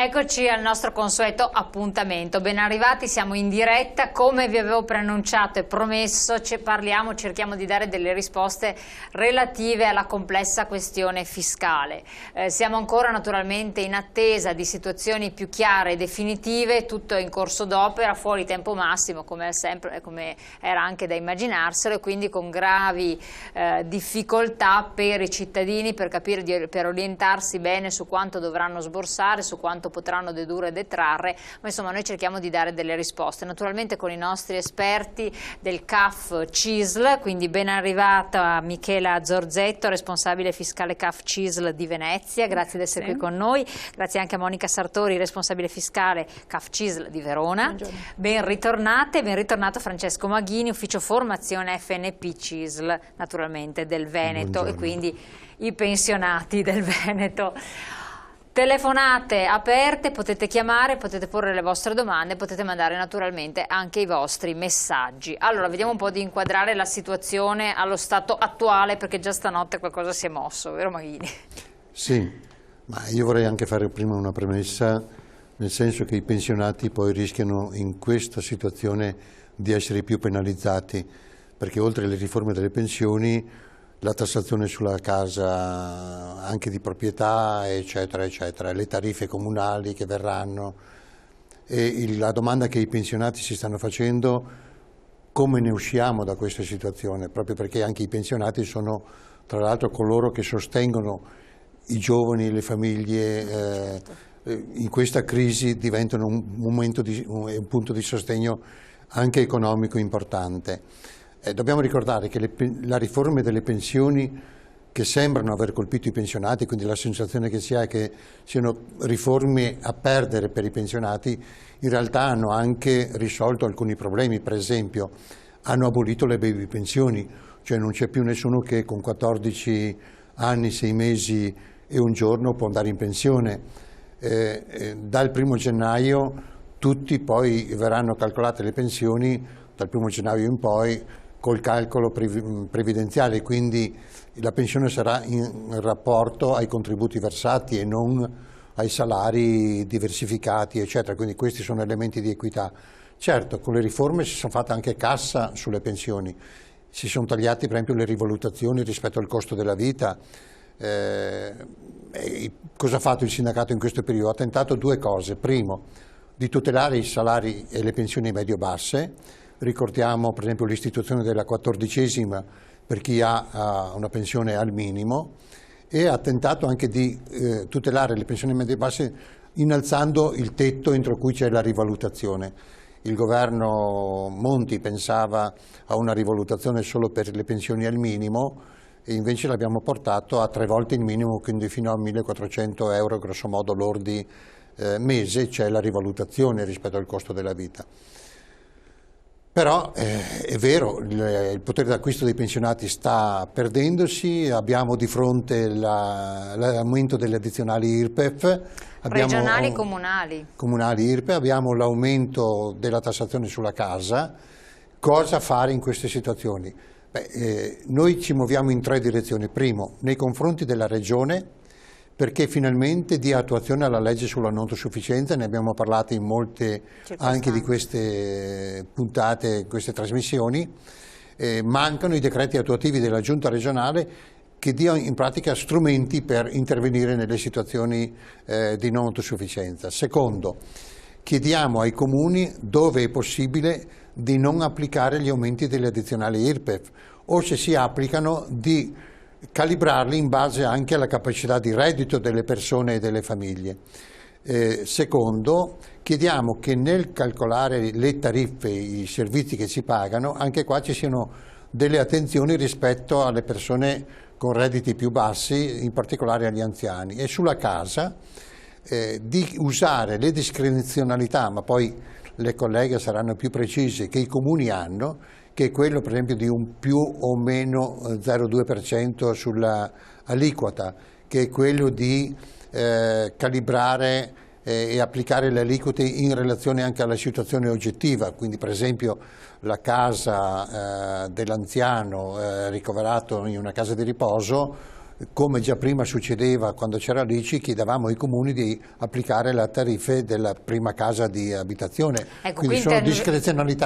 Eccoci al nostro consueto appuntamento, ben arrivati, siamo in diretta, come vi avevo preannunciato e promesso cerchiamo di dare delle risposte relative alla complessa questione fiscale. Siamo ancora naturalmente in attesa di situazioni più chiare e definitive, tutto è in corso d'opera, fuori tempo massimo come sempre, come era anche da immaginarselo, e quindi con gravi difficoltà per i cittadini per capire, per orientarsi bene su quanto dovranno sborsare, su quanto potranno dedurre e detrarre, ma insomma noi cerchiamo di dare delle risposte, naturalmente con i nostri esperti del CAF CISL, quindi ben arrivata Michela Zorzetto, responsabile fiscale CAF CISL di Venezia, grazie di essere qui con noi, grazie anche a Monica Sartori, responsabile fiscale CAF CISL di Verona. Buongiorno. Ben ritornate, ben ritornato Francesco Maghini, ufficio formazione FNP CISL naturalmente del Veneto. Buongiorno. E quindi i pensionati del Veneto. Telefonate aperte, potete chiamare, potete porre le vostre domande, potete mandare naturalmente anche i vostri messaggi. Allora, vediamo un po' di inquadrare la situazione allo stato attuale, perché già stanotte qualcosa si è mosso, vero Maghini? Sì, ma io vorrei anche fare prima una premessa, nel senso che i pensionati poi rischiano in questa situazione di essere più penalizzati, perché oltre alle riforme delle pensioni, la tassazione sulla casa anche di proprietà, eccetera, eccetera, le tariffe comunali che verranno, e la domanda che i pensionati si stanno facendo: come ne usciamo da questa situazione? Proprio perché anche i pensionati sono tra l'altro coloro che sostengono i giovani, le famiglie, in questa crisi diventano un punto di sostegno anche economico importante. Dobbiamo ricordare che la riforma delle pensioni, che sembrano aver colpito i pensionati, quindi la sensazione che si ha è che siano riforme a perdere per i pensionati, in realtà hanno anche risolto alcuni problemi. Per esempio, hanno abolito le baby pensioni, cioè non c'è più nessuno che con 14 anni, 6 mesi e un giorno può andare in pensione. Dal 1° gennaio tutti poi verranno calcolate le pensioni, dal 1° gennaio in poi, col calcolo previdenziale, quindi la pensione sarà in rapporto ai contributi versati e non ai salari diversificati, eccetera, quindi questi sono elementi di equità. Certo, con le riforme si sono fatte anche cassa sulle pensioni, si sono tagliati per esempio le rivalutazioni rispetto al costo della vita. Cosa ha fatto il sindacato in questo periodo? Ha tentato due cose: primo, di tutelare i salari e le pensioni medio-basse. Ricordiamo per esempio l'istituzione della 14ª per chi ha una pensione al minimo, e ha tentato anche di tutelare le pensioni medie-basse innalzando il tetto entro cui c'è la rivalutazione. Il governo Monti pensava a una rivalutazione solo per le pensioni al minimo, e invece l'abbiamo portato a 3 volte il minimo, quindi fino a 1.400 euro grosso modo lordi mese, c'è la rivalutazione rispetto al costo della vita. Però è vero, il potere d'acquisto dei pensionati sta perdendosi, abbiamo di fronte l'aumento delle addizionali IRPEF, regionali e comunali. Comunali IRPEF, abbiamo l'aumento della tassazione sulla casa. Cosa fare in queste situazioni? Noi ci muoviamo in 3 direzioni. Primo, nei confronti della Regione, perché finalmente dia attuazione alla legge sulla non autosufficienza, ne abbiamo parlato in molte anche di queste puntate, queste trasmissioni. Mancano i decreti attuativi della Giunta regionale che diano in pratica strumenti per intervenire nelle situazioni di non autosufficienza. Secondo, chiediamo ai comuni, dove è possibile, di non applicare gli aumenti delle addizionali IRPEF, o se si applicano di calibrarli in base anche alla capacità di reddito delle persone e delle famiglie. Secondo, chiediamo che nel calcolare le tariffe, i servizi che si pagano, anche qua ci siano delle attenzioni rispetto alle persone con redditi più bassi, in particolare agli anziani. E sulla casa di usare le discrezionalità, ma poi le colleghe saranno più precise, che i comuni hanno, che è quello per esempio di un più o meno 0,2% sulla aliquota, che è quello di calibrare e applicare le aliquote in relazione anche alla situazione oggettiva, quindi per esempio la casa dell'anziano ricoverato in una casa di riposo come già prima succedeva quando c'era l'ICI, chiedevamo ai comuni di applicare le tariffe della prima casa di abitazione, ecco, quindi sono discrezionalità.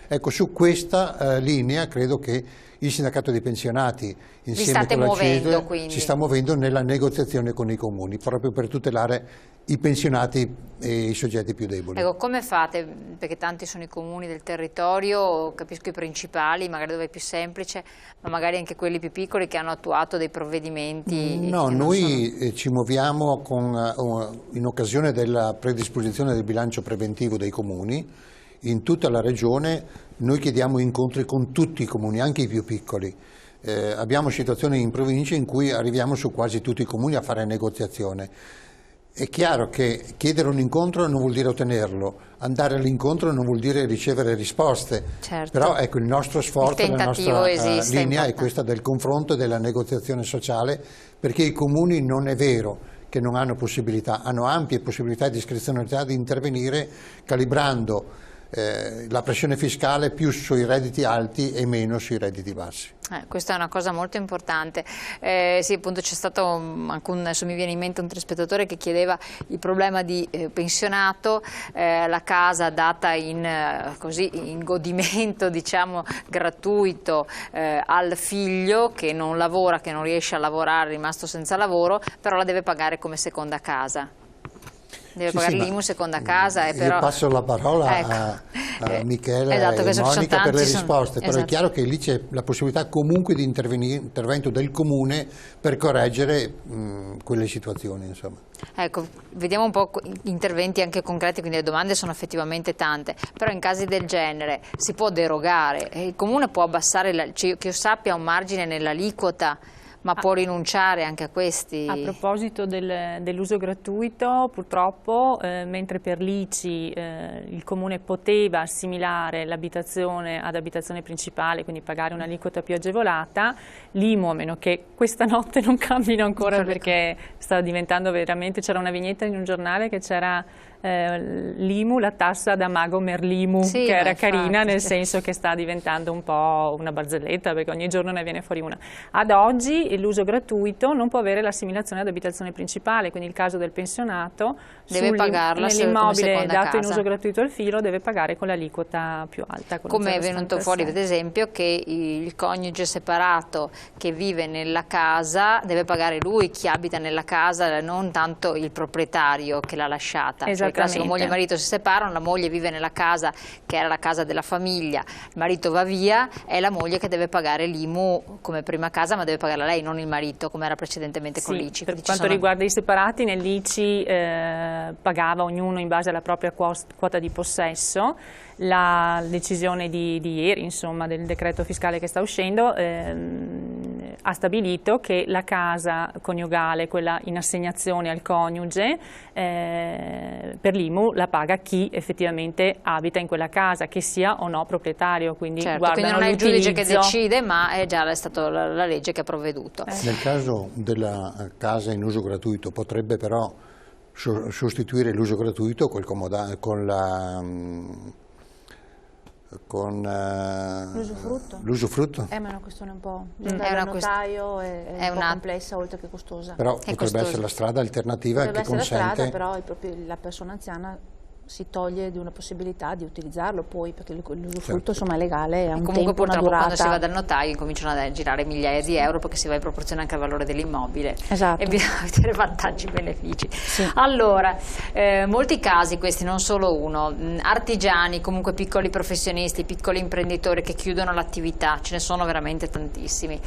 Ecco, su questa linea credo che il sindacato dei pensionati insieme con la CESL si sta muovendo nella negoziazione con i comuni, proprio per tutelare i pensionati e i soggetti più deboli. Ecco, come fate? Perché tanti sono i comuni del territorio, capisco i principali, magari dove è più semplice, ma magari anche quelli più piccoli che hanno attuato dei provvedimenti. No, noi ci muoviamo in occasione della predisposizione del bilancio preventivo dei comuni. In tutta la regione noi chiediamo incontri con tutti i comuni, anche i più piccoli. Abbiamo situazioni in provincia in cui arriviamo su quasi tutti i comuni a fare negoziazione. È chiaro che chiedere un incontro non vuol dire ottenerlo, andare all'incontro non vuol dire ricevere risposte, certo. Però ecco, il nostro sforzo, la nostra linea è questa del confronto e della negoziazione sociale, perché i comuni non è vero che non hanno possibilità, hanno ampie possibilità di discrezionalità di intervenire calibrando la pressione fiscale più sui redditi alti e meno sui redditi bassi. Questa è una cosa molto importante. Sì, appunto c'è stato adesso mi viene in mente un telespettatore che chiedeva il problema di pensionato, la casa data in godimento, diciamo, gratuito al figlio che non lavora, che non riesce a lavorare, è rimasto senza lavoro, però la deve pagare come seconda casa. Deve pagare l'IMU seconda casa. Però... Io passo la parola a Michele e Monica per le risposte, però è chiaro che lì c'è la possibilità comunque di intervento del comune per correggere quelle situazioni, insomma. Ecco, vediamo un po' interventi anche concreti, quindi le domande sono effettivamente tante, però in casi del genere si può derogare, il comune può abbassare, che io sappia, un margine nell'aliquota, ma può rinunciare anche a questi? A proposito dell'uso gratuito, purtroppo, mentre per l'ICI il Comune poteva assimilare l'abitazione ad abitazione principale, quindi pagare un'aliquota più agevolata, l'IMU, a meno che questa notte non cambino ancora perché sta diventando veramente, c'era una vignetta in un giornale che c'era l'IMU, la tassa da mago Merlimu, sì, che era carina, nel senso che sta diventando un po' una barzelletta perché ogni giorno ne viene fuori una. Ad oggi l'uso gratuito non può avere l'assimilazione ad abitazione principale, quindi il caso del pensionato deve pagarla nell'immobile dato in uso gratuito al filo deve pagare con l'aliquota più alta. Come è venuto fuori ad esempio che il coniuge separato che vive nella casa deve pagare lui, chi abita nella casa, non tanto il proprietario che l'ha lasciata. Cioè, il classico moglie e marito si separano, la moglie vive nella casa che era la casa della famiglia, il marito va via, è la moglie che deve pagare l'IMU come prima casa, ma deve pagarla lei, non il marito come era precedentemente con l'ICI. Per quanto riguarda i separati, nell'ICI pagava ognuno in base alla propria quota di possesso. La decisione di ieri, insomma, del decreto fiscale che sta uscendo ha stabilito che la casa coniugale, quella in assegnazione al coniuge, per l'IMU la paga chi effettivamente abita in quella casa, che sia o no proprietario, quindi quindi non è il giudice che decide, ma è già stata la legge che ha provveduto. Nel caso della casa in uso gratuito potrebbe però sostituire l'uso gratuito con l'usufrutto? È una questione un po' del notaio, è un po' complessa oltre che costosa. Però potrebbe essere la strada alternativa che consente... Però la persona anziana si toglie di una possibilità di utilizzarlo poi, perché l'usufrutto insomma è legale, ha un comunque tempo, purtroppo una durata. Quando si va dal notaio cominciano a girare migliaia di euro perché si va in proporzione anche al valore dell'immobile. Esatto. E bisogna vedere vantaggi e benefici. Sì. Allora, molti casi, questi non solo uno, artigiani, comunque piccoli professionisti, piccoli imprenditori che chiudono l'attività, ce ne sono veramente tantissimi,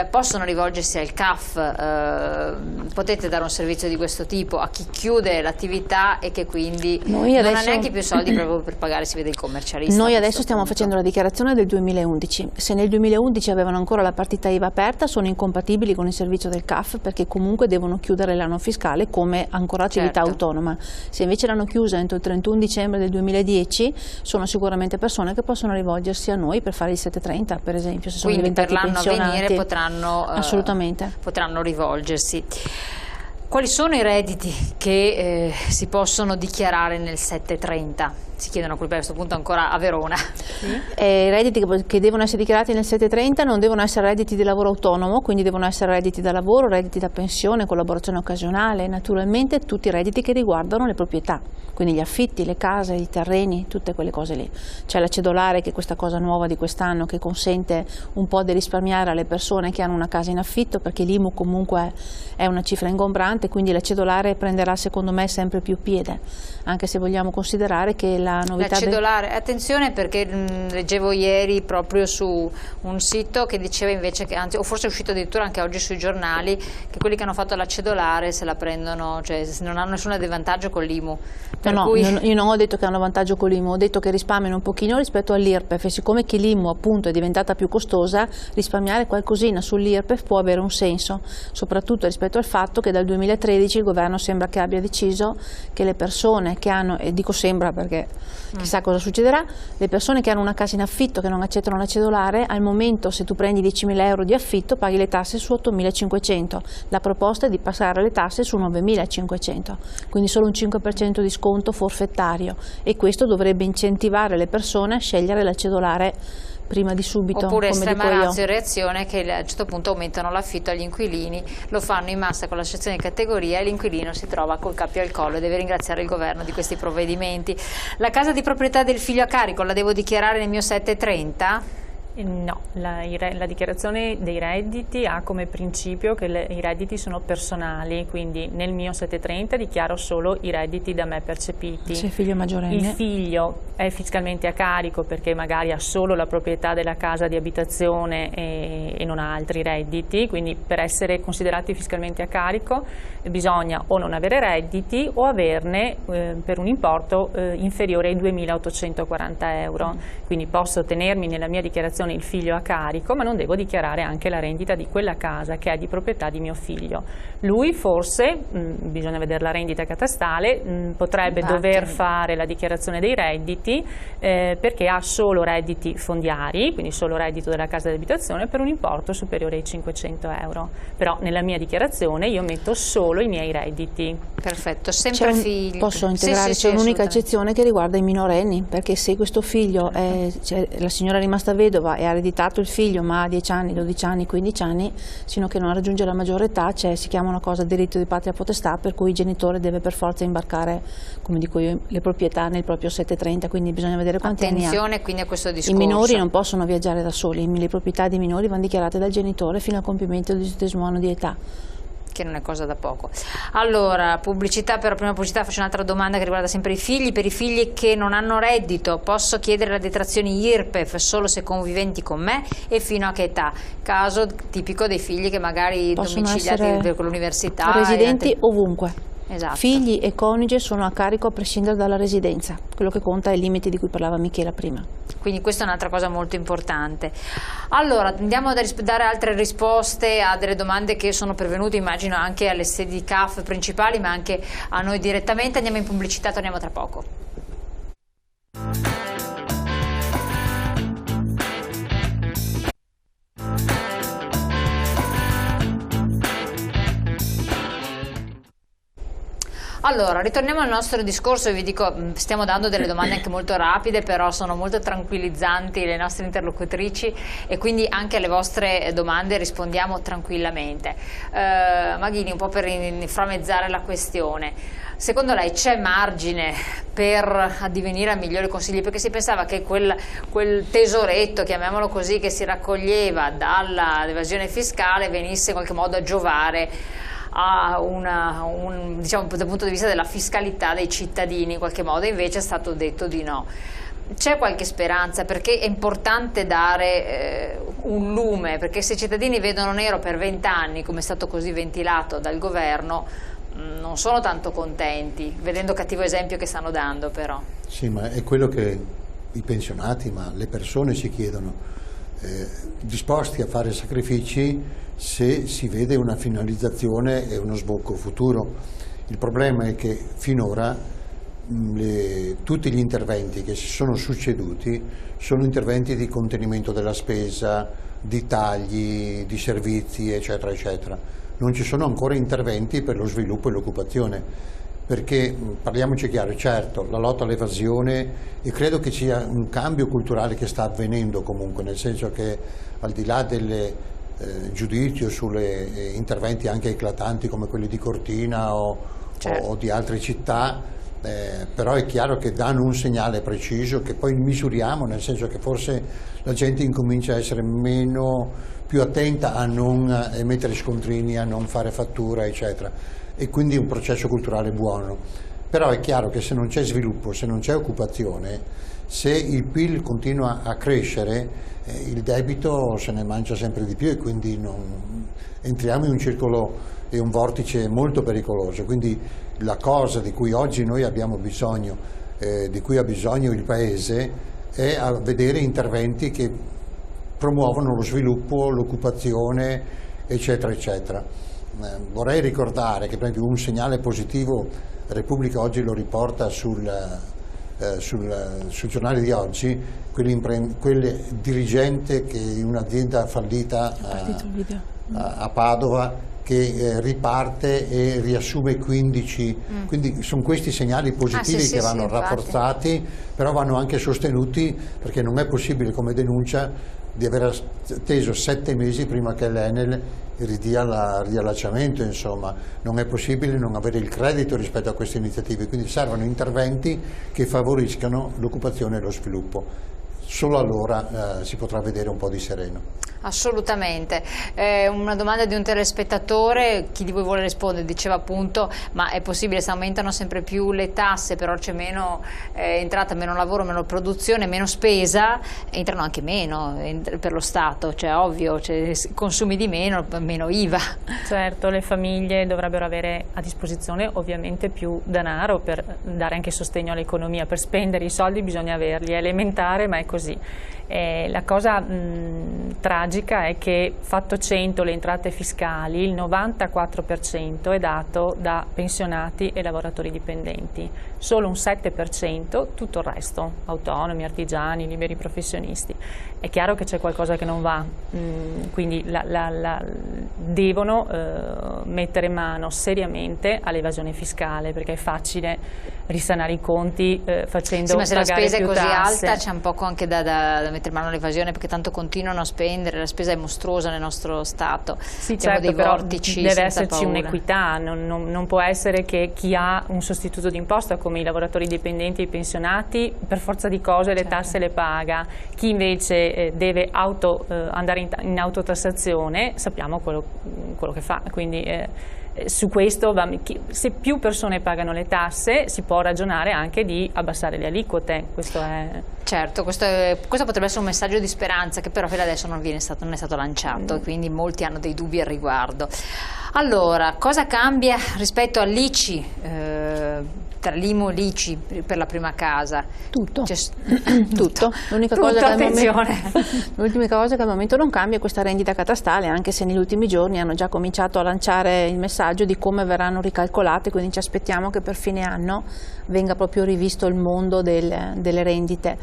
possono rivolgersi al CAF, potete dare un servizio di questo tipo a chi chiude l'attività e che quindi non ha neanche più soldi proprio per pagare, si vede il commercialista. Noi adesso stiamo facendo la dichiarazione del 2011, se nel 2011 avevano ancora la partita IVA aperta sono incompatibili con il servizio del CAF perché comunque devono chiudere l'anno fiscale come ancora attività autonoma. Se invece l'hanno chiusa entro il 31 dicembre del 2010 sono sicuramente persone che possono rivolgersi a noi per fare il 730 per esempio, se sono diventati pensionati. Quindi per l'anno a venire potranno, assolutamente. Potranno rivolgersi. Quali sono i redditi che si possono dichiarare nel 730? si chiedono a questo punto ancora a Verona. I redditi che devono essere dichiarati nel 730 non devono essere redditi di lavoro autonomo, quindi devono essere redditi da lavoro, redditi da pensione, collaborazione occasionale, naturalmente tutti i redditi che riguardano le proprietà, quindi gli affitti, le case, i terreni, tutte quelle cose lì. C'è la cedolare, che è questa cosa nuova di quest'anno, che consente un po' di risparmiare alle persone che hanno una casa in affitto, perché l'IMU comunque è una cifra ingombrante, quindi la cedolare prenderà secondo me sempre più piede, anche se vogliamo considerare che la novità... La cedolare, attenzione, perché leggevo ieri proprio su un sito che diceva invece che, anzi, o forse è uscito addirittura anche oggi sui giornali, che quelli che hanno fatto la cedolare se la prendono, cioè non hanno nessun vantaggio con l'IMU. Io non ho detto che hanno vantaggio con l'IMU, ho detto che risparmiano un pochino rispetto all'IRPEF, e siccome che l'IMU appunto è diventata più costosa, risparmiare qualcosina sull'IRPEF può avere un senso, soprattutto rispetto al fatto che dal 2013 il governo sembra che abbia deciso che le persone che hanno, e dico sembra perché chissà cosa succederà, le persone che hanno una casa in affitto che non accettano la cedolare, al momento se tu prendi 10.000 euro di affitto paghi le tasse su 8.500, la proposta è di passare le tasse su 9.500, quindi solo un 5% di sconto forfettario, e questo dovrebbe incentivare le persone a scegliere la cedolare prima di subito. Oppure come estrema dico io. ratio e reazione, che a un certo punto aumentano l'affitto agli inquilini, lo fanno in massa con l'associazione di categoria e l'inquilino si trova col cappio al collo e deve ringraziare il governo di questi provvedimenti. La casa di proprietà del figlio a carico la devo dichiarare nel mio 730? No, la dichiarazione dei redditi ha come principio che i redditi sono personali, quindi nel mio 730 dichiaro solo i redditi da me percepiti. Se il figlio è maggiorenne. Il figlio è fiscalmente a carico perché magari ha solo la proprietà della casa di abitazione e non ha altri redditi, quindi per essere considerati fiscalmente a carico bisogna o non avere redditi o averne per un importo inferiore ai 2.840 euro. Quindi posso tenermi nella mia dichiarazione il figlio a carico, ma non devo dichiarare anche la rendita di quella casa che è di proprietà di mio figlio. Lui forse, bisogna vedere la rendita catastale, potrebbe dover fare la dichiarazione dei redditi perché ha solo redditi fondiari, quindi solo reddito della casa di abitazione per un importo superiore ai 500 euro. Però nella mia dichiarazione io metto solo i miei redditi. Perfetto, sempre figli. Posso integrare, c'è un'unica eccezione che riguarda i minorenni, perché se questo figlio la signora è rimasta vedova e ha ereditato il figlio ma ha 10 anni, 12 anni, 15 anni, sino che non raggiunge la maggiore età, si chiama una cosa diritto di patria potestà, per cui il genitore deve per forza imbarcare, come dico io, le proprietà nel proprio 730, quindi bisogna vedere quanti anni ha. Attenzione quindi a questo discorso. I minori non possono viaggiare da soli, le proprietà dei minori vanno dichiarate dal genitore fino al compimento del 18° anno di età. Che non è cosa da poco. Allora, pubblicità, però prima pubblicità faccio un'altra domanda che riguarda sempre i figli. Per i figli che non hanno reddito posso chiedere la detrazione IRPEF solo se conviventi con me, e fino a che età? Caso tipico dei figli che magari possono domiciliati con l'università. Residenti ovunque. Esatto. Figli e coniuge sono a carico a prescindere dalla residenza, quello che conta è il limite di cui parlava Michela prima. Quindi questa è un'altra cosa molto importante. Allora, andiamo a dare altre risposte a delle domande che sono pervenute, immagino anche alle sedi CAF principali, ma anche a noi direttamente. Andiamo in pubblicità, torniamo tra poco. Allora, ritorniamo al nostro discorso. Vi dico, stiamo dando delle domande anche molto rapide, però sono molto tranquillizzanti le nostre interlocutrici e quindi anche alle vostre domande rispondiamo tranquillamente. Maghini, un po' per inframmezzare la questione, secondo lei c'è margine per addivenire a migliori consigli? Perché si pensava che quel tesoretto, chiamiamolo così, che si raccoglieva dall'evasione fiscale venisse in qualche modo a giovare a diciamo, dal punto di vista della fiscalità dei cittadini, in qualche modo, invece è stato detto di no. C'è qualche speranza, perché è importante dare un lume, perché se i cittadini vedono nero per 20 anni, come è stato così ventilato dal governo, non sono tanto contenti, vedendo cattivo esempio che stanno dando però. Sì, ma è quello che i pensionati, ma le persone si chiedono, disposti a fare sacrifici se si vede una finalizzazione e uno sbocco futuro. Il problema è che finora tutti gli interventi che si sono succeduti sono interventi di contenimento della spesa, di tagli, di servizi, eccetera, eccetera. Non ci sono ancora interventi per lo sviluppo e l'occupazione. perché parliamoci chiaro, certo, la lotta all'evasione, e credo che sia un cambio culturale che sta avvenendo comunque, nel senso che al di là del giudizio sugli interventi anche eclatanti come quelli di Cortina o di altre città, però è chiaro che danno un segnale preciso che poi misuriamo, nel senso che forse la gente incomincia a essere più attenta a non emettere scontrini, a non fare fattura, eccetera, e quindi un processo culturale buono. Però è chiaro che se non c'è sviluppo, se non c'è occupazione, se il PIL continua a crescere, il debito se ne mangia sempre di più, e quindi entriamo in un circolo e un vortice molto pericoloso. Quindi la cosa di cui oggi noi abbiamo bisogno, di cui ha bisogno il Paese, è a vedere interventi che promuovono lo sviluppo, l'occupazione, eccetera, eccetera. Vorrei ricordare che per esempio un segnale positivo, Repubblica oggi lo riporta sul giornale di oggi, quel dirigente di un'azienda fallita a Padova che riparte e riassume 15, quindi sono questi segnali positivi che vanno rafforzati, però vanno anche sostenuti, perché non è possibile, come denuncia, di aver atteso 7 mesi prima che l'Enel ridia il riallacciamento, insomma, non è possibile non avere il credito rispetto a queste iniziative, quindi servono interventi che favoriscano l'occupazione e lo sviluppo. Solo allora si potrà vedere un po' di sereno. Assolutamente. Una domanda di un telespettatore, chi di voi vuole rispondere, diceva appunto: ma è possibile, se aumentano sempre più le tasse, però c'è meno entrata, meno lavoro, meno produzione, meno spesa, entrano anche meno per lo Stato, cioè ovvio, consumi di meno, meno IVA. Certo, le famiglie dovrebbero avere a disposizione ovviamente più denaro per dare anche sostegno all'economia. Per spendere i soldi bisogna averli, è elementare, ma è così. La cosa tragica è che, fatto 100 le entrate fiscali, il 94% è dato da pensionati e lavoratori dipendenti, solo un 7% tutto il resto, autonomi, artigiani, liberi professionisti. È chiaro che c'è qualcosa che non va, quindi devono mettere mano seriamente all'evasione fiscale, perché è facile risanare i conti facendo ma se la spesa è così tasse. alta c'è un poco anche da mettere mano all'evasione, perché tanto continuano a spendere, la spesa è mostruosa nel nostro Stato. Sì, certo, dei però vortici, deve esserci un'equità, non può essere che chi ha un sostituto d'imposta come i lavoratori dipendenti e i pensionati per forza di cose le tasse le paga, chi invece deve andare in autotassazione sappiamo quello che fa, quindi su questo se più persone pagano le tasse si può ragionare anche di abbassare le aliquote. Questo è... Certo, questo potrebbe essere un messaggio di speranza che però fino adesso non è stato lanciato, e quindi molti hanno dei dubbi al riguardo. Allora, cosa cambia rispetto all'ICI, tra l'IMU e l'ICI per la prima casa? Tutto. Tutto. L'unica cosa che al momento non cambia è questa rendita catastale, anche se negli ultimi giorni hanno già cominciato a lanciare il messaggio di come verranno ricalcolate, quindi ci aspettiamo che per fine anno venga proprio rivisto il mondo delle rendite.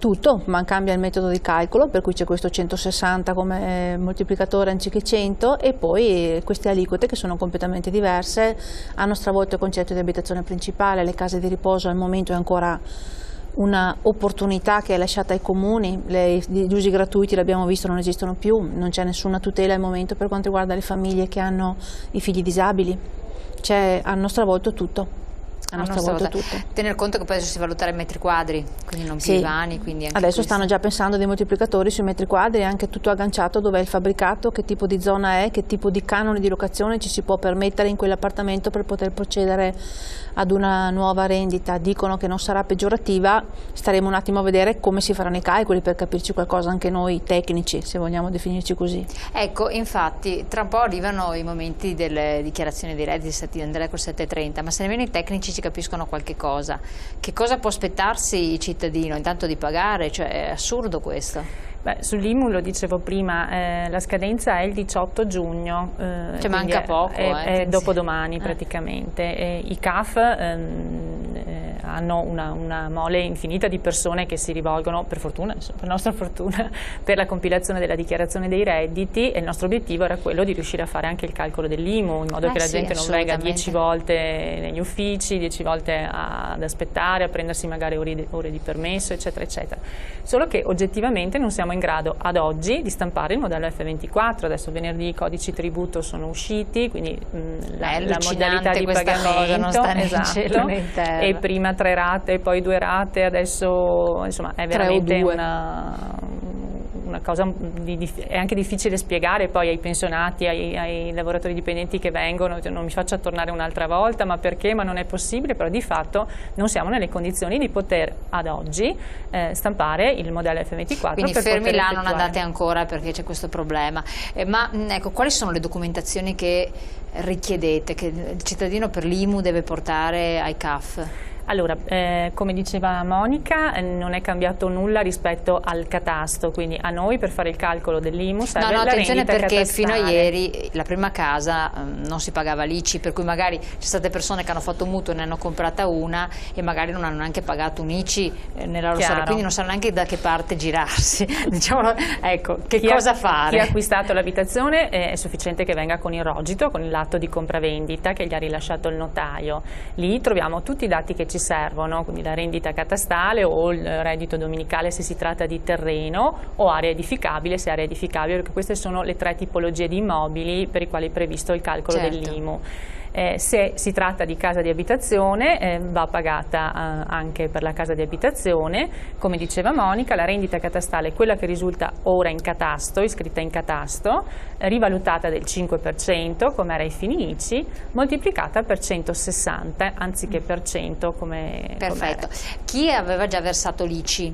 Tutto, ma cambia il metodo di calcolo, per cui c'è questo 160 come moltiplicatore anziché 100, e poi queste aliquote che sono completamente diverse hanno stravolto il concetto di abitazione principale. Le case di riposo al momento è ancora una opportunità che è lasciata ai comuni, gli usi gratuiti, l'abbiamo visto, non esistono più, non c'è nessuna tutela al momento per quanto riguarda le famiglie che hanno i figli disabili, hanno stravolto tutto. Tener conto che poi adesso si valutare i metri quadri, quindi non più i vani, quindi anche adesso questo. Stanno già pensando dei moltiplicatori sui metri quadri, anche tutto agganciato, dov'è il fabbricato, che tipo di zona è, che tipo di canone di locazione ci si può permettere in quell'appartamento per poter procedere ad una nuova rendita. Dicono che non sarà peggiorativa, staremo un attimo a vedere come si faranno i calcoli per capirci qualcosa anche noi tecnici, se vogliamo definirci così. Ecco, infatti tra un po' arrivano i momenti delle dichiarazioni dei redditi, andrei col 730, ma se nemmeno i tecnici ci capiscono qualche cosa, che cosa può aspettarsi il cittadino? Intanto di pagare, cioè è assurdo questo. Sull'IMU, lo dicevo prima, la scadenza è il 18 giugno, cioè manca poco, è dopodomani praticamente. I CAF hanno una mole infinita di persone che si rivolgono, per fortuna, per nostra fortuna, per la compilazione della dichiarazione dei redditi, e il nostro obiettivo era quello di riuscire a fare anche il calcolo dell'IMU, in modo che la gente non venga 10 volte negli uffici, 10 volte ad aspettare, a prendersi magari ore di permesso, eccetera, eccetera. Solo che oggettivamente non siamo in grado ad oggi di stampare il modello F24. Adesso venerdì i codici tributo sono usciti, quindi la modalità di pagamento non sta né esatto, in cielo né in terra. E prima 3 rate, poi 2 rate, adesso insomma è veramente una cosa è anche difficile spiegare poi ai pensionati, ai lavoratori dipendenti che vengono, non mi faccia tornare un'altra volta, ma perché? Ma non è possibile, però di fatto non siamo nelle condizioni di poter ad oggi stampare il modello F24. Quindi fermi là, non andate ancora perché c'è questo problema. Ma ecco, quali sono le documentazioni che richiedete, che il cittadino per l'IMU deve portare ai CAF? Allora, come diceva Monica, non è cambiato nulla rispetto al catasto, quindi a noi per fare il calcolo dell'IMU serve la attenzione, rendita perché catastale. fino a ieri la prima casa non si pagava l'ICI, per cui magari ci sono state persone che hanno fatto un mutuo e ne hanno comprata una e magari non hanno neanche pagato un ICI nella loro sala, quindi non sanno neanche da che parte girarsi. Diciamo, ecco, cosa fare? Chi ha acquistato l'abitazione è sufficiente che venga con il rogito, con l'atto di compravendita che gli ha rilasciato il notaio. Lì troviamo tutti i dati che ci servono, quindi la rendita catastale o il reddito dominicale se si tratta di terreno, o area edificabile se area edificabile, perché queste sono le 3 tipologie di immobili per i quali è previsto il calcolo dell'IMU. Se si tratta di casa di abitazione va pagata anche per la casa di abitazione. Come diceva Monica, la rendita catastale è quella che risulta ora in catasto, iscritta in catasto, rivalutata del 5% come era ai fini ICI, moltiplicata per 160 anziché per 100 come perfetto. Chi aveva già versato l'ICI?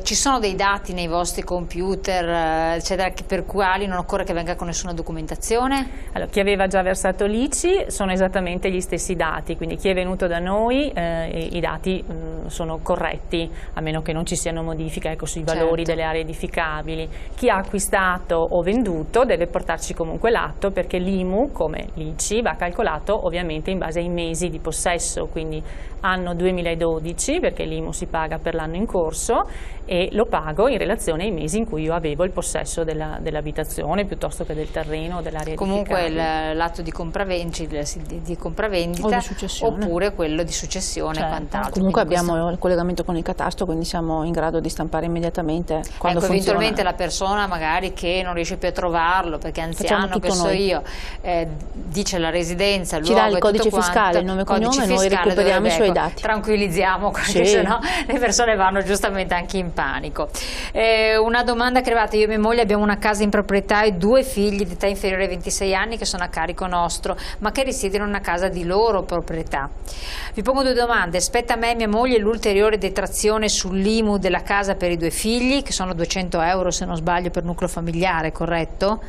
Ci sono dei dati nei vostri computer eccetera, per quali non occorre che venga con nessuna documentazione? Allora, chi aveva già versato l'ICI sono esattamente gli stessi dati, quindi chi è venuto da noi i dati sono corretti, a meno che non ci siano modifiche sui valori delle aree edificabili. Chi ha acquistato o venduto deve portarci comunque l'atto, perché l'IMU, come l'ICI, va calcolato ovviamente in base ai mesi di possesso, quindi anno 2012, perché l'IMU si paga per l'anno in corso, e lo pago in relazione ai mesi in cui io avevo il possesso dell'abitazione piuttosto che del terreno o dell'area edificabile. Comunque l'atto di compravendita o di successione, oppure quello di successione e quant'altro. Comunque abbiamo il collegamento con il catasto, quindi siamo in grado di stampare immediatamente quando funziona. Eventualmente la persona magari che non riesce più a trovarlo perché è anziano, che so io, dice la residenza, il ci luogo dà il codice fiscale, il nome e cognome, noi recuperiamo i suoi dati. Tranquillizziamo, perché sennò le persone vanno giustamente anche in panico. Una domanda che è arrivata: io e mia moglie abbiamo una casa in proprietà e 2 figli di età inferiore ai 26 anni che sono a carico nostro, ma che risiedono in una casa di loro proprietà. Vi pongo 2 domande: spetta a me e mia moglie l'ulteriore detrazione sull'IMU della casa per i 2 figli, che sono 200 euro se non sbaglio per nucleo familiare, corretto?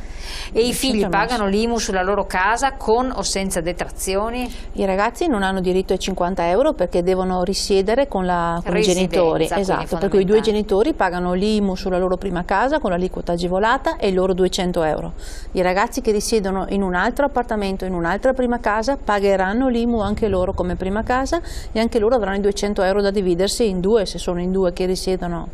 E i figli pagano l'IMU sulla loro casa con o senza detrazioni? I ragazzi non hanno diritto ai 50 euro perché devono risiedere con i genitori, esatto, per cui i 2 genitori pagano l'IMU sulla loro prima casa con l'aliquota agevolata e i loro 200 euro. I ragazzi che risiedono in un altro appartamento, in un'altra prima casa, pagheranno l'IMU anche loro come prima casa e anche loro avranno i 200 euro da dividersi in 2 se sono in 2 che risiedono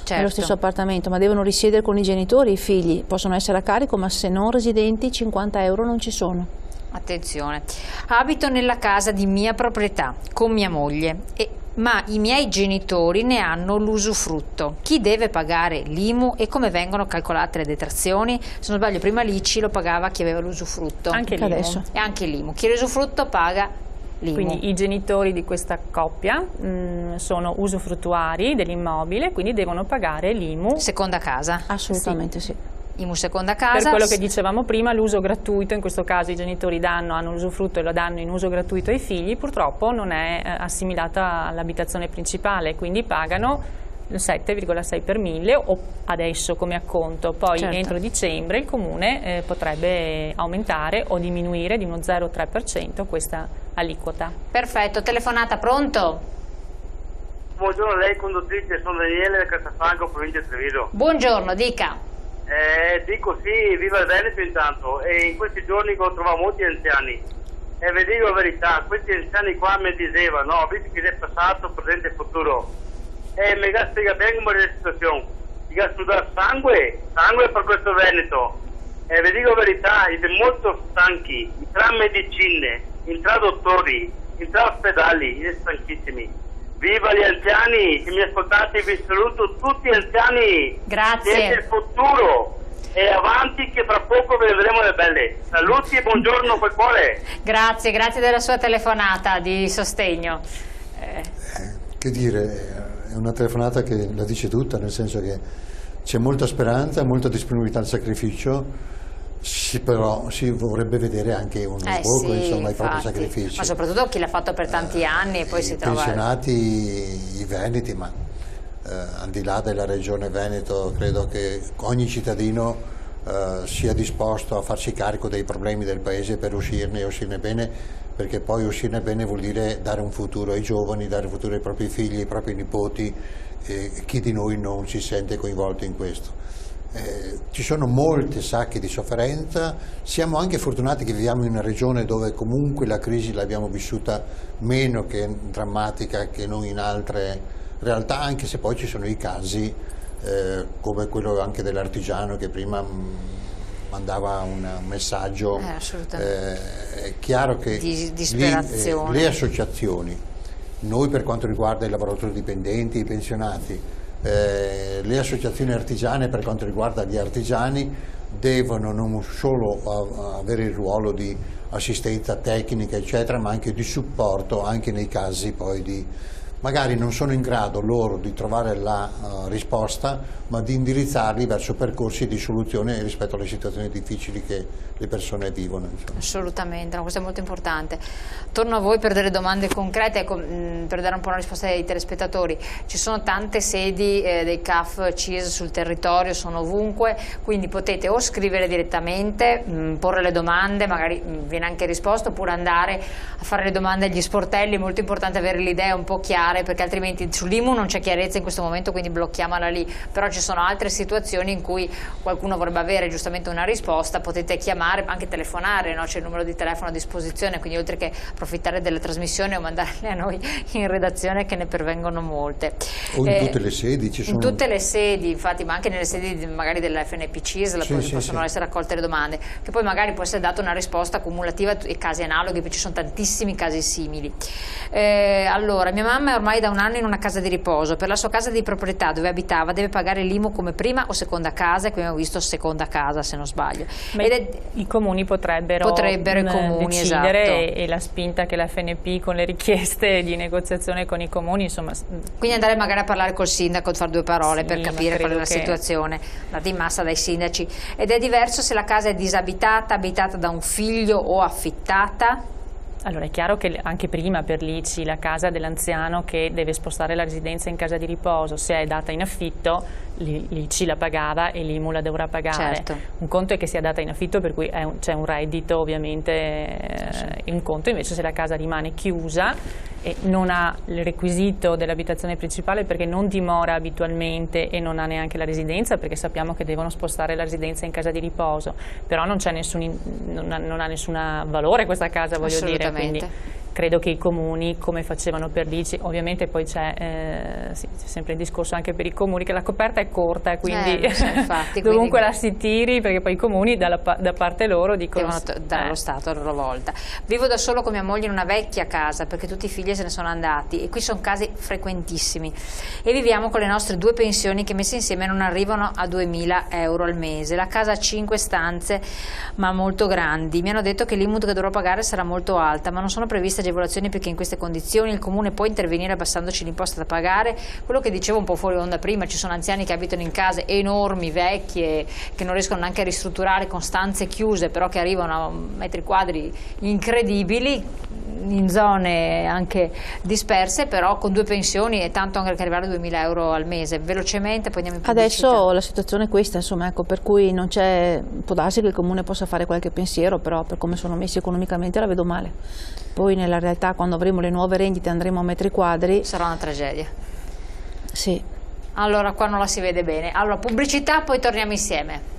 nello stesso appartamento, ma devono risiedere con i genitori. I figli possono essere a carico, ma se non residenti 50 euro non ci sono. Attenzione, abito nella casa di mia proprietà con mia moglie, ma i miei genitori ne hanno l'usufrutto. Chi deve pagare l'IMU e come vengono calcolate le detrazioni? Se non sbaglio prima l'ICI lo pagava chi aveva l'usufrutto. Anche l'IMU. Adesso. E anche l'IMU. Chi ha l'usufrutto paga l'IMU. Quindi i genitori di questa coppia sono usufruttuari dell'immobile, quindi devono pagare l'IMU. Seconda casa? Assolutamente sì. IMU seconda casa. Per quello che dicevamo prima, l'uso gratuito, in questo caso i genitori hanno l'usufrutto e lo danno in uso gratuito ai figli, purtroppo non è assimilata all'abitazione principale, quindi pagano il 7,6 per 1000 o adesso come acconto. Poi entro dicembre il Comune potrebbe aumentare o diminuire di uno 0,3% questa aliquota. Perfetto, telefonata, pronto? Buongiorno, lei conduttrice, sono Daniele da Castelfranco, provincia di Treviso. Buongiorno, dica. Dico sì, viva il Veneto intanto, e in questi giorni trovo molti anziani e vi dico la verità, questi anziani qua mi dicevano, no, visto che è passato, presente e futuro, e mi spiega bene come è la situazione, mi ha sudato sangue per questo Veneto, e vi dico la verità, siete molto stanchi, tra medicine, tra dottori, tra ospedali, siete stanchissimi. Viva gli anziani, se mi ascoltate vi saluto tutti gli anziani, grazie. Siete il futuro. E avanti che fra poco vedremo le belle. Saluti e buongiorno col cuore. Grazie della sua telefonata di sostegno. Che dire, è una telefonata che la dice tutta, nel senso che c'è molta speranza, molta disponibilità al sacrificio, però si vorrebbe vedere anche uno sbocco, sì, insomma, ai propri sacrifici. Ma soprattutto chi l'ha fatto per tanti anni e poi si trova... I pensionati, i veneti, ma... al di là della regione Veneto, credo che ogni cittadino sia disposto a farsi carico dei problemi del paese per uscirne bene, perché poi uscirne bene vuol dire dare un futuro ai giovani, dare un futuro ai propri figli, ai propri nipoti, chi di noi non si sente coinvolto in questo. Ci sono molte sacche di sofferenza, siamo anche fortunati che viviamo in una regione dove comunque la crisi l'abbiamo vissuta meno che drammatica che non in altre realtà, anche se poi ci sono i casi come quello anche dell'artigiano che prima mandava un messaggio, è chiaro che di disperazione. Le associazioni, noi per quanto riguarda i lavoratori dipendenti, i pensionati, le associazioni artigiane per quanto riguarda gli artigiani devono non solo avere il ruolo di assistenza tecnica eccetera, ma anche di supporto anche nei casi poi di magari non sono in grado loro di trovare la risposta, ma di indirizzarli verso percorsi di soluzione rispetto alle situazioni difficili che le persone vivono. Insomma. Assolutamente, no, questo è molto importante. Torno a voi per delle domande concrete, per dare un po' una risposta ai telespettatori. Ci sono tante sedi dei CAF CIES sul territorio, sono ovunque, quindi potete o scrivere direttamente, porre le domande, magari viene anche risposto, oppure andare a fare le domande agli sportelli. È molto importante avere le idee un po' chiare, perché altrimenti sull'IMU non c'è chiarezza in questo momento, quindi blocchiamola lì. Però ci sono altre situazioni in cui qualcuno vorrebbe avere giustamente una risposta, potete chiamare, anche telefonare, no? C'è il numero di telefono a disposizione, quindi oltre che approfittare delle trasmissioni o mandarle a noi in redazione, che ne pervengono molte. O in tutte le sedi ci sono. In tutte le sedi, infatti, ma anche nelle sedi magari della FNPCIS possono essere raccolte le domande, che poi magari può essere data una risposta cumulativa e casi analoghi, perché ci sono tantissimi casi simili. Allora, mia mamma è ormai da un anno in una casa di riposo, per la sua casa di proprietà dove abitava deve pagare l'IMU come prima o seconda casa, e qui abbiamo visto seconda casa se non sbaglio. I comuni potrebbero i comuni, decidere, esatto. e la spinta che la FNP con le richieste di negoziazione con i comuni, insomma. Quindi andare magari a parlare col sindaco, fare due parole, sì, per capire qual è la situazione, andate in massa dai sindaci. Ed è diverso se la casa è disabitata, abitata da un figlio o affittata? Allora è chiaro che anche prima per l'ICI la casa dell'anziano che deve spostare la residenza in casa di riposo, se è data in affitto l'ICI la pagava e l'IMU la dovrà pagare. Certo. Un conto è che sia data in affitto, per cui c'è un reddito ovviamente, un conto invece se la casa rimane chiusa e non ha il requisito dell'abitazione principale perché non dimora abitualmente e non ha neanche la residenza, perché sappiamo che devono spostare la residenza in casa di riposo, però non c'è non ha nessun valore questa casa, voglio dire. Quindi credo che i comuni, come facevano per l'ICI, ovviamente poi c'è sempre il discorso anche per i comuni che la coperta è corta, quindi infatti, dovunque quindi la si tiri, perché poi i comuni da parte loro dicono devono dare lo Stato a loro volta. Vivo da solo con mia moglie in una vecchia casa perché tutti i figli se ne sono andati, e qui sono casi frequentissimi, e viviamo con le nostre 2 pensioni che messe insieme non arrivano a 2.000 euro al mese. La casa ha 5 stanze ma molto grandi, mi hanno detto che l'IMU che dovrò pagare sarà molto alta, ma non sono previste agevolazioni perché in queste condizioni il comune può intervenire abbassandoci l'imposta da pagare. Quello che dicevo un po' fuori onda prima, ci sono anziani che abitano in case enormi, vecchie, che non riescono neanche a ristrutturare, con stanze chiuse, però che arrivano a metri quadri incredibili, in zone anche disperse, però con 2 pensioni è tanto anche arrivare a 2.000 euro al mese. Velocemente poi andiamo in pubblicità. Adesso la situazione è questa, insomma, ecco, per cui non c'è, può darsi che il comune possa fare qualche pensiero, però per come sono messi economicamente la vedo male. Poi nella realtà, quando avremo le nuove rendite, andremo a metri quadri, sarà una tragedia. Sì. Allora qua non la si vede bene. Allora pubblicità, poi torniamo insieme.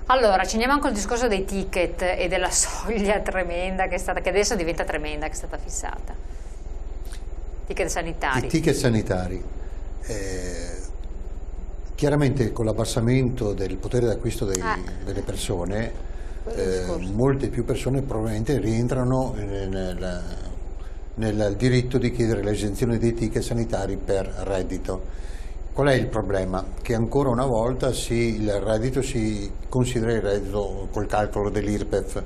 Allora, ci andiamo anche al discorso dei ticket e della soglia tremenda che è stata, che adesso diventa tremenda, che è stata fissata. Ticket sanitari. I ticket sanitari. Chiaramente con l'abbassamento del potere d'acquisto delle persone, molte più persone probabilmente rientrano nel diritto di chiedere l'esenzione dei ticket sanitari per reddito. Qual è il problema? Che ancora una volta il reddito si considera il reddito col calcolo dell'IRPEF,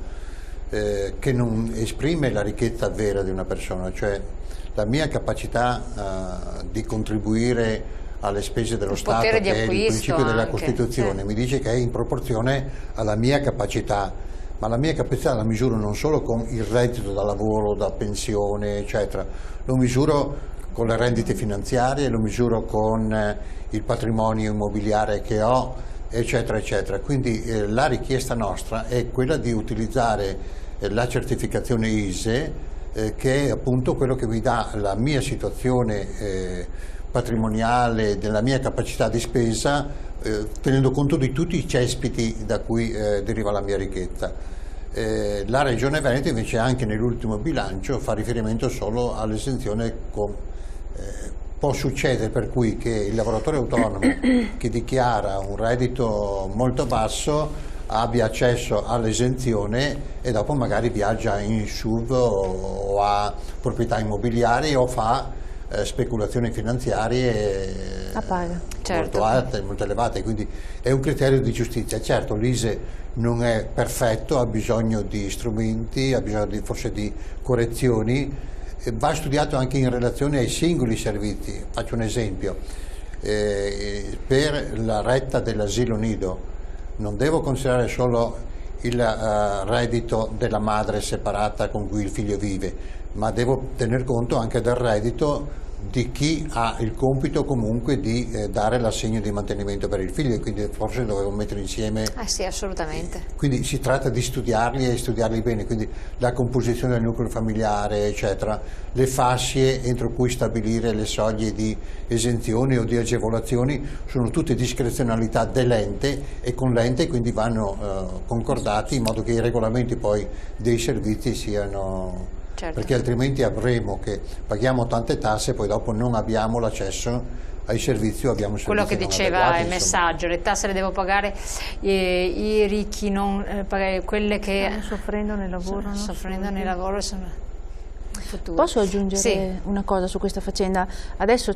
che non esprime la ricchezza vera di una persona, cioè la mia capacità di contribuire alle spese dello Stato, che è il principio della Costituzione, mi dice che è in proporzione alla mia capacità, ma la mia capacità la misuro non solo con il reddito da lavoro, da pensione, eccetera, lo misuro con le rendite finanziarie, lo misuro con il patrimonio immobiliare che ho, eccetera, eccetera. Quindi la richiesta nostra è quella di utilizzare la certificazione ISEE, che è appunto quello che mi dà la mia situazione patrimoniale, della mia capacità di spesa, tenendo conto di tutti i cespiti da cui deriva la mia ricchezza. La Regione Veneto invece anche nell'ultimo bilancio fa riferimento solo all'esenzione. Può succedere per cui che il lavoratore autonomo che dichiara un reddito molto basso abbia accesso all'esenzione e dopo magari viaggia in SUV o ha proprietà immobiliari o fa speculazioni finanziarie molto alte, molto elevate, quindi è un criterio di giustizia. Certo, l'ISEE non è perfetto, ha bisogno di strumenti, ha bisogno forse di correzioni, va studiato anche in relazione ai singoli servizi. Faccio un esempio: per la retta dell'asilo nido non devo considerare solo il reddito della madre separata con cui il figlio vive, ma devo tener conto anche del reddito di chi ha il compito comunque di dare l'assegno di mantenimento per il figlio, e quindi forse dovevo mettere insieme. Sì, assolutamente. Quindi si tratta di studiarli e studiarli bene, quindi la composizione del nucleo familiare, eccetera, le fasce entro cui stabilire le soglie di esenzioni o di agevolazioni sono tutte discrezionalità dell'ente, e con l'ente quindi vanno concordati in modo che i regolamenti poi dei servizi siano. Certo. Perché altrimenti avremo che paghiamo tante tasse e poi dopo non abbiamo l'accesso ai servizi o abbiamo servizi quello che diceva adeguati, il messaggio, le tasse le devo pagare, i ricchi non pagare, quelle che stanno soffrendo nel lavoro. Soffrendo nel lavoro sono futuro. Posso aggiungere una cosa su questa faccenda? Adesso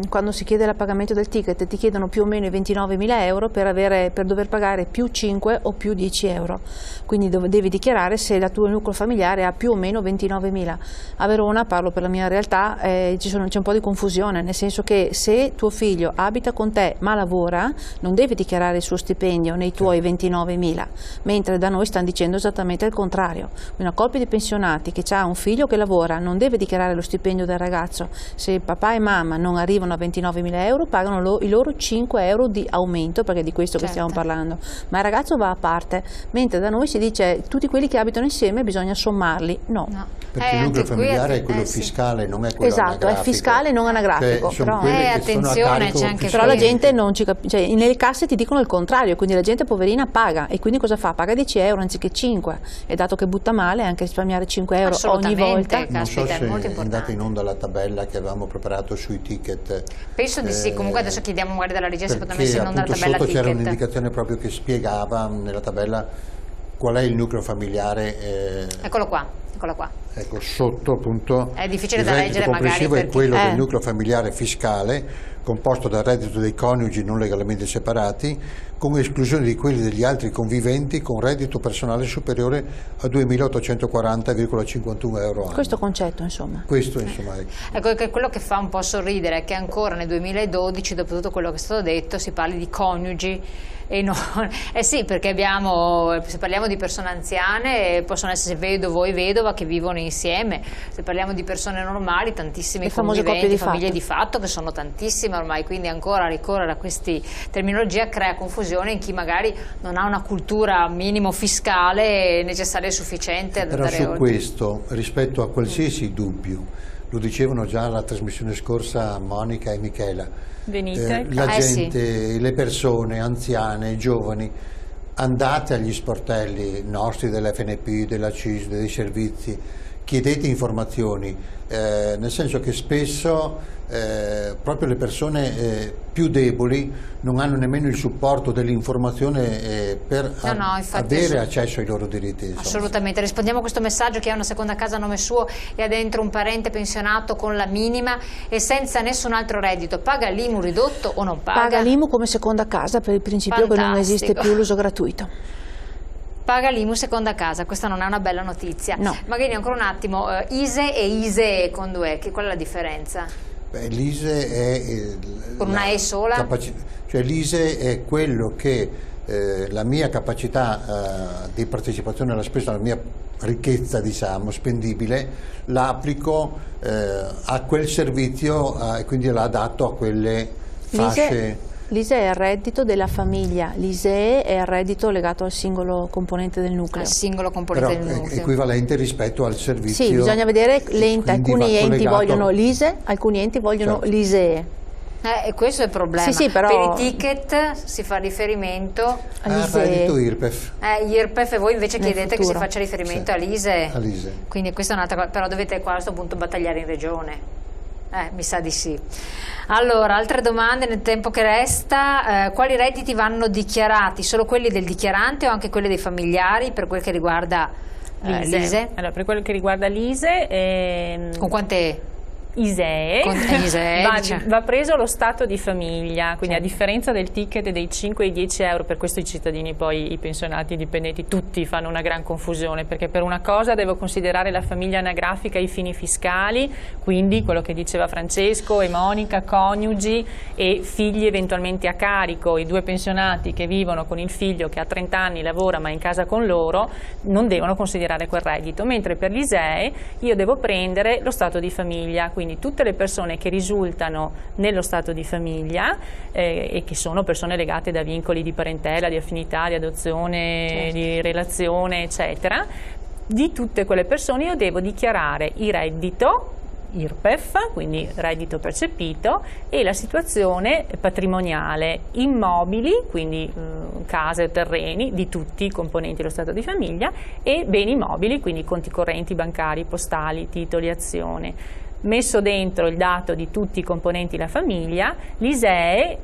quando si chiede il pagamento del ticket ti chiedono più o meno i 29.000 euro per dover pagare più 5 o più 10 euro, quindi devi dichiarare se il tuo nucleo familiare ha più o meno 29.000. A Verona, parlo per la mia realtà, c'è un po' di confusione, nel senso che se tuo figlio abita con te ma lavora non devi dichiarare il suo stipendio nei tuoi 29.000, mentre da noi stanno dicendo esattamente il contrario. Una coppia di pensionati che ha un figlio che lavora non deve dichiarare lo stipendio del ragazzo. Se papà e mamma non arrivano a 29.000 euro pagano i loro 5 euro di aumento, perché è di questo che stiamo parlando, ma il ragazzo va a parte, mentre da noi si dice tutti quelli che abitano insieme bisogna sommarli. No. Perché il nucleo familiare è quello fiscale, non è quello anagrafico. È fiscale, non anagrafico. Però attenzione, c'è anche però la gente non ci capisce, nelle casse ti dicono il contrario, quindi la gente poverina paga, e quindi cosa fa? Paga 10 euro anziché 5, e dato che butta male anche risparmiare 5 euro ogni volta. Non so se è andata in onda la tabella che avevamo preparato sui ticket. Penso di sì, comunque adesso chiediamo magari dalla regia se poteva mettere in onda la tabella sotto ticket. C'era un'indicazione proprio che spiegava nella tabella qual è il nucleo familiare. Eccolo qua. Ecco, sotto appunto è difficile da leggere magari è quello del nucleo familiare fiscale, composto dal reddito dei coniugi non legalmente separati, con esclusione di quelli degli altri conviventi con reddito personale superiore a 2.840,51 euro anno. Questo concetto, insomma. Questo, insomma. Ecco, che quello che fa un po' sorridere è che ancora nel 2012, dopo tutto quello che è stato detto, si parli di coniugi e non. Sì, perché se parliamo di persone anziane, possono essere vedovo e vedova che vivono insieme. Se parliamo di persone normali, tantissimi conviventi, famiglie di fatto, che sono tantissime ormai, quindi ancora ricorrere a queste terminologie crea confusione in chi magari non ha una cultura minimo fiscale necessaria e sufficiente ad andare oltre. Però su questo, rispetto a qualsiasi dubbio, lo dicevano già alla trasmissione scorsa Monica e Michela, la gente, le persone anziane, giovani, andate agli sportelli nostri dell'FNP, della CIS, dei servizi, chiedete informazioni, nel senso che spesso proprio le persone più deboli non hanno nemmeno il supporto dell'informazione per avere accesso ai loro diritti. Insomma. Assolutamente, rispondiamo a questo messaggio: che ha una seconda casa a nome suo e ha dentro un parente pensionato con la minima e senza nessun altro reddito, paga l'IMU ridotto o non paga? Paga l'IMU come seconda casa, per il principio che non esiste più l'uso gratuito. Paga l'IMU seconda casa, questa non è una bella notizia. No. Magari ancora un attimo, ISE e ISEE con due, qual è la differenza? L'ISE è con una E sola? Cioè l'ISE è quello che la mia capacità di partecipazione alla spesa, la mia ricchezza diciamo spendibile, la applico a quel servizio e quindi la adatto a quelle fasce. L'ISE è il reddito della famiglia, l'ISEE è il reddito legato al singolo componente del nucleo. Al singolo componente del nucleo. È equivalente rispetto al servizio. Sì, bisogna vedere l'ente, alcuni enti vogliono l'ISE, alcuni enti vogliono l'ISEE. E questo è il problema. Sì, però... Per i ticket si fa riferimento al reddito IRPEF. IRPEF, e voi invece chiedete che si faccia riferimento all'ISE. Quindi questa è un'altra cosa, però dovete qua a questo punto battagliare in regione. Mi sa di sì. Allora, altre domande nel tempo che resta. Quali redditi vanno dichiarati? Solo quelli del dichiarante o anche quelli dei familiari per quel che riguarda l'ISE? Allora, per quello che riguarda l'ISE... Con quante ISEE, va preso lo stato di famiglia, quindi a differenza del ticket dei 5 e i 10 euro, per questo i cittadini, poi i pensionati, i dipendenti, tutti fanno una gran confusione, perché per una cosa devo considerare la famiglia anagrafica ai fini fiscali, quindi quello che diceva Francesco e Monica, coniugi e figli eventualmente a carico. I due pensionati che vivono con il figlio che ha 30 anni, lavora ma è in casa con loro, non devono considerare quel reddito, mentre per l'ISEE io devo prendere lo stato di famiglia, quindi tutte le persone che risultano nello stato di famiglia e che sono persone legate da vincoli di parentela, di affinità, di adozione, di relazione, eccetera, di tutte quelle persone io devo dichiarare il reddito IRPEF, quindi reddito percepito, e la situazione patrimoniale, immobili, quindi case o terreni di tutti i componenti dello stato di famiglia, e beni mobili, quindi conti correnti bancari, postali, titoli, azioni. Messo dentro il dato di tutti i componenti della famiglia, l'ISEE,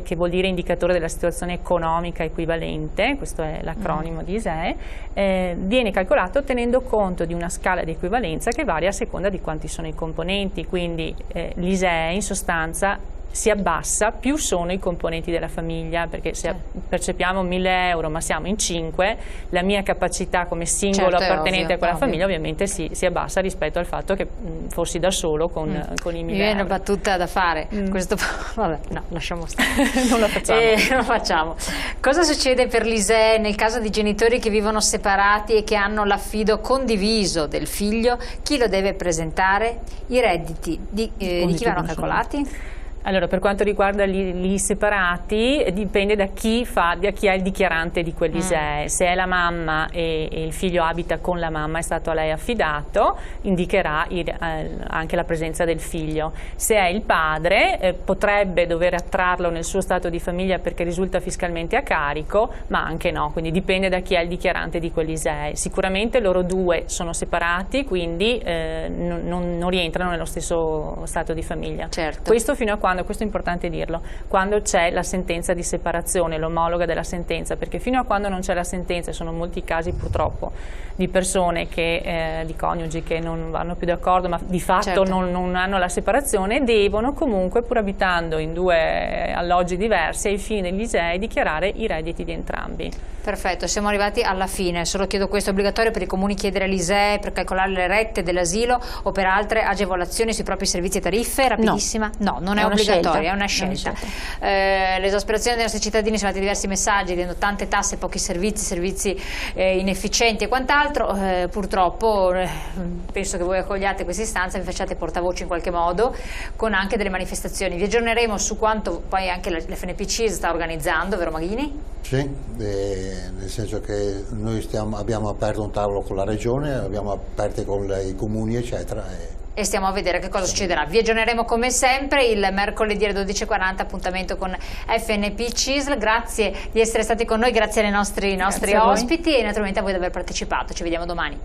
che vuol dire indicatore della situazione economica equivalente, questo è l'acronimo di ISEE, viene calcolato tenendo conto di una scala di equivalenza che varia a seconda di quanti sono i componenti, quindi l'ISEE in sostanza si abbassa più sono i componenti della famiglia, perché se percepiamo 1.000 euro ma siamo in 5, la mia capacità come singolo appartenente a quella famiglia ovviamente si abbassa rispetto al fatto che fossi da solo con i 1.000 euro. Mi viene una battuta da fare, questo, vabbè, no, lasciamo stare. Non la facciamo. Non la facciamo. Cosa succede per l'ISEE nel caso di genitori che vivono separati e che hanno l'affido condiviso del figlio? Chi lo deve presentare? I redditi di chi vanno calcolati? Allora, per quanto riguarda gli separati, dipende da chi è il dichiarante di quell'ISEE. Se è la mamma e il figlio abita con la mamma, è stato a lei affidato, indicherà anche la presenza del figlio. Se è il padre, potrebbe dover attrarlo nel suo stato di famiglia perché risulta fiscalmente a carico, ma anche no, quindi dipende da chi è il dichiarante di quell'ISEE. Sicuramente loro due sono separati, quindi non rientrano nello stesso stato di famiglia. Certo. Questo fino a questo è importante dirlo, quando c'è la sentenza di separazione, l'omologa della sentenza, perché fino a quando non c'è la sentenza, e sono molti casi purtroppo di persone di coniugi che non vanno più d'accordo, ma di fatto non hanno la separazione, devono comunque, pur abitando in due alloggi diversi, ai fini dell'ISEE dichiarare i redditi di entrambi. Perfetto, siamo arrivati alla fine. Solo chiedo questo: è obbligatorio per i comuni chiedere all'ISEE per calcolare le rette dell'asilo o per altre agevolazioni sui propri servizi e tariffe? Rapidissima? No, non è obbligatoria, è una scelta. L'esasperazione dei nostri cittadini, sono arrivati diversi messaggi dicendo tante tasse, pochi servizi inefficienti e quant'altro. Purtroppo penso che voi accogliate questa istanza e vi facciate portavoce in qualche modo con anche delle manifestazioni. Vi aggiorneremo su quanto poi anche l'FNPC sta organizzando, vero Maghini? Sì, nel senso che noi abbiamo aperto un tavolo con la regione, abbiamo aperto con i comuni eccetera. e stiamo a vedere che cosa succederà. Vi aggiorneremo come sempre il mercoledì alle 12:40, appuntamento con FNP CISL. Grazie di essere stati con noi, grazie ai nostri ospiti e naturalmente a voi di aver partecipato. Ci vediamo domani.